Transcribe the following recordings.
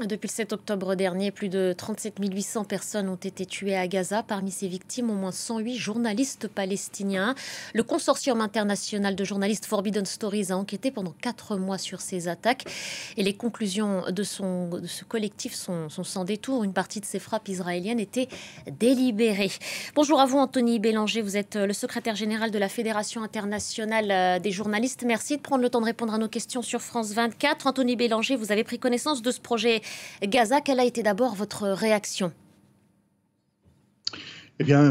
Depuis le 7 octobre dernier, plus de 37 800 personnes ont été tuées à Gaza. Parmi ces victimes, au moins 108 journalistes palestiniens. Le consortium international de journalistes Forbidden Stories a enquêté pendant 4 mois sur ces attaques. Et les conclusions de ce collectif sont sans détour. Une partie de ces frappes israéliennes étaient délibérées. Bonjour à vous, Anthony Bélanger. Vous êtes le secrétaire général de la Fédération internationale des journalistes. Merci de prendre le temps de répondre à nos questions sur France 24. Anthony Bélanger, vous avez pris connaissance de ce projet Gaza. Quelle a été d'abord votre réaction? Eh bien,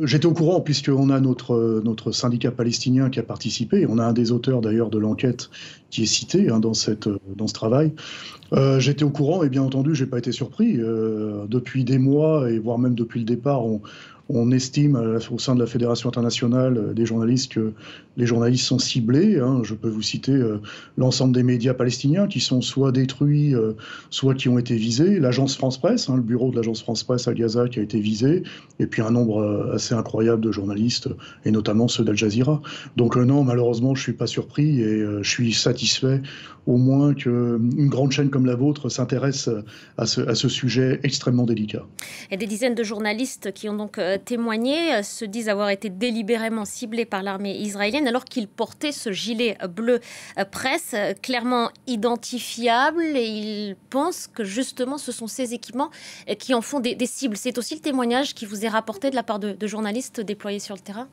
j'étais au courant puisqu'on a notre syndicat palestinien qui a participé. On a un des auteurs d'ailleurs de l'enquête qui est cité dans ce travail. J'étais au courant et bien entendu, j'ai pas été surpris. Depuis des mois et voire même depuis le départ, on estime au sein de la Fédération internationale des journalistes que les journalistes sont ciblés. Je peux vous citer l'ensemble des médias palestiniens qui sont soit détruits, soit qui ont été visés. L'agence France-Presse, le bureau de l'agence France-Presse à Gaza qui a été visé, et puis un nombre assez incroyable de journalistes, et notamment ceux d'Al Jazeera. Donc non, malheureusement, je suis pas surpris et je suis satisfait au moins qu'une grande chaîne comme la vôtre s'intéresse à ce sujet extrêmement délicat. Et des dizaines de journalistes qui ont donc témoigné se disent avoir été délibérément ciblés par l'armée israélienne alors qu'ils portaient ce gilet bleu presse clairement identifiable, et ils pensent que justement ce sont ces équipements qui en font des cibles. C'est aussi le témoignage qui vous est rapporté de la part de journalistes déployés sur le terrain?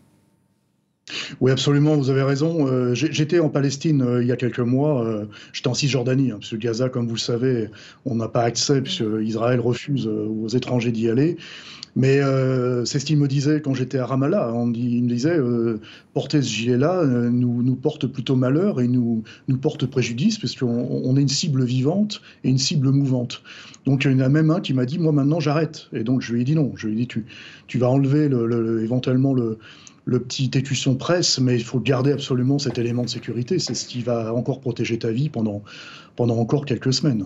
Oui, absolument, vous avez raison. J'étais en Palestine il y a quelques mois. J'étais en Cisjordanie, puisque Gaza, comme vous le savez, on n'a pas accès, puisque Israël refuse aux étrangers d'y aller. Mais c'est ce qu'il me disait quand j'étais à Ramallah. Il me disait, porter ce gilet-là nous porte plutôt malheur et nous porte préjudice, puisqu'on est une cible vivante et une cible mouvante. Donc il y en a même un qui m'a dit, moi maintenant j'arrête. Et donc je lui ai dit non. Je lui ai dit, tu vas enlever éventuellement le petit écusson presse, mais il faut garder absolument cet élément de sécurité. C'est ce qui va encore protéger ta vie pendant encore quelques semaines.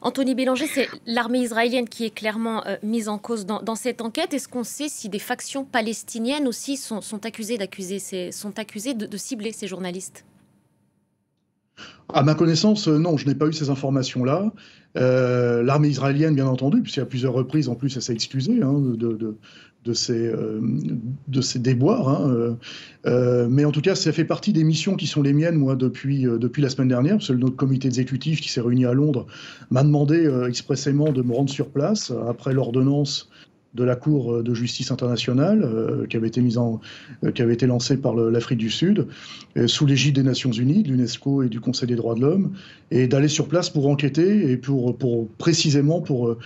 Anthony Bélanger, c'est l'armée israélienne qui est clairement mise en cause dans cette enquête. Est-ce qu'on sait si des factions palestiniennes aussi sont accusées de cibler ces journalistes? À ma connaissance, non, je n'ai pas eu ces informations-là. L'armée israélienne, bien entendu, puisqu'il y a plusieurs reprises, en plus, elle s'est excusée de ces déboires. Mais en tout cas, ça fait partie des missions qui sont les miennes, moi, depuis la semaine dernière, parce que notre comité exécutif qui s'est réuni à Londres m'a demandé expressément de me rendre sur place, après l'ordonnance de la Cour de justice internationale qui avait été lancée par l'Afrique du Sud, sous l'égide des Nations Unies, de l'UNESCO et du Conseil des droits de l'homme, et d'aller sur place pour enquêter et précisément pour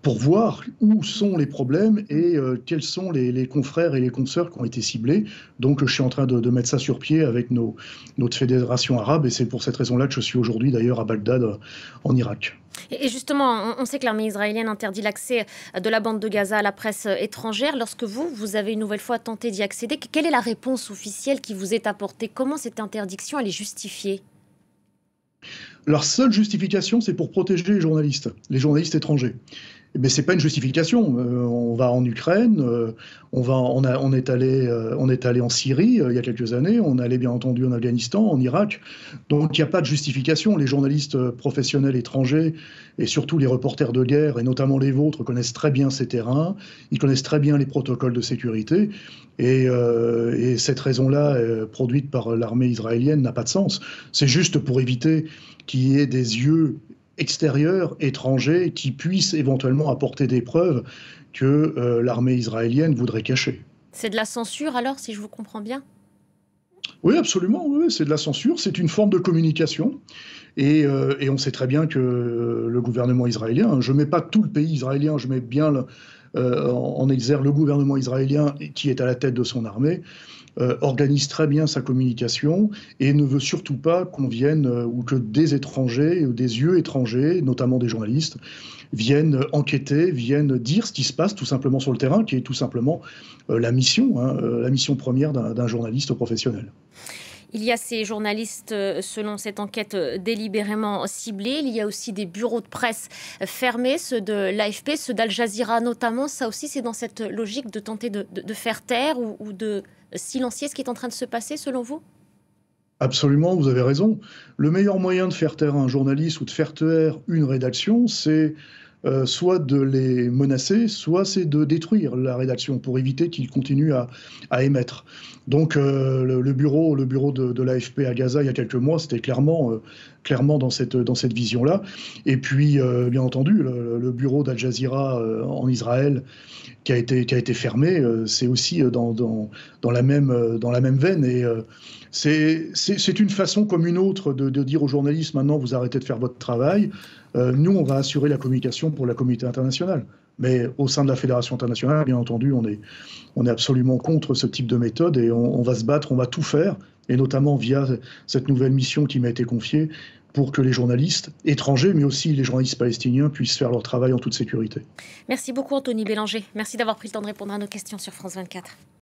voir où sont les problèmes et quels sont les confrères et les consoeurs qui ont été ciblés. Donc je suis en train de mettre ça sur pied avec notre fédération arabe, et c'est pour cette raison-là que je suis aujourd'hui d'ailleurs à Bagdad, en Irak. Et justement, on sait que l'armée israélienne interdit l'accès de la bande de Gaza à la presse étrangère. Lorsque vous avez une nouvelle fois tenté d'y accéder, quelle est la réponse officielle qui vous est apportée? Comment cette interdiction elle est justifiée? Leur seule justification, c'est pour protéger les journalistes étrangers. Mais c'est pas une justification. On va en Ukraine, on est allé en Syrie il y a quelques années, on est allé bien entendu en Afghanistan, en Irak. Donc il n'y a pas de justification. Les journalistes professionnels étrangers et surtout les reporters de guerre, et notamment les vôtres, connaissent très bien ces terrains, ils connaissent très bien les protocoles de sécurité. Et cette raison-là, produite par l'armée israélienne, n'a pas de sens. C'est juste pour éviter qu'il y ait des yeux extérieurs, étrangers, qui puissent éventuellement apporter des preuves que l'armée israélienne voudrait cacher. C'est de la censure alors, si je vous comprends bien? Oui, absolument, oui, c'est de la censure, c'est une forme de communication. Et on sait très bien que le gouvernement israélien, je ne mets pas tout le pays israélien, je mets bien en exergue le gouvernement israélien qui est à la tête de son armée, organise très bien sa communication et ne veut surtout pas qu'on vienne ou que des étrangers, ou des yeux étrangers, notamment des journalistes, viennent enquêter, viennent dire ce qui se passe tout simplement sur le terrain, qui est tout simplement la mission première d'un journaliste professionnel. Il y a ces journalistes, selon cette enquête, délibérément ciblés. Il y a aussi des bureaux de presse fermés, ceux de l'AFP, ceux d'Al Jazeera notamment. Ça aussi, c'est dans cette logique de tenter de faire taire ou de silencier ce qui est en train de se passer, selon vous? Absolument, vous avez raison. Le meilleur moyen de faire taire un journaliste ou de faire taire une rédaction, c'est soit de les menacer, soit c'est de détruire la rédaction pour éviter qu'ils continuent à émettre. Donc le bureau de l'AFP à Gaza il y a quelques mois, c'était clairement dans cette vision-là. Et puis, bien entendu, le bureau d'Al Jazeera en Israël qui a été fermé, c'est aussi dans la même veine. Et c'est une façon comme une autre de dire aux journalistes, maintenant vous arrêtez de faire votre travail, nous on va assurer la communication pour la communauté internationale. Mais au sein de la Fédération internationale, bien entendu, on est absolument contre ce type de méthode et on va se battre, on va tout faire, et notamment via cette nouvelle mission qui m'a été confiée, pour que les journalistes étrangers, mais aussi les journalistes palestiniens, puissent faire leur travail en toute sécurité. Merci beaucoup Anthony Bélanger. Merci d'avoir pris le temps de répondre à nos questions sur France 24.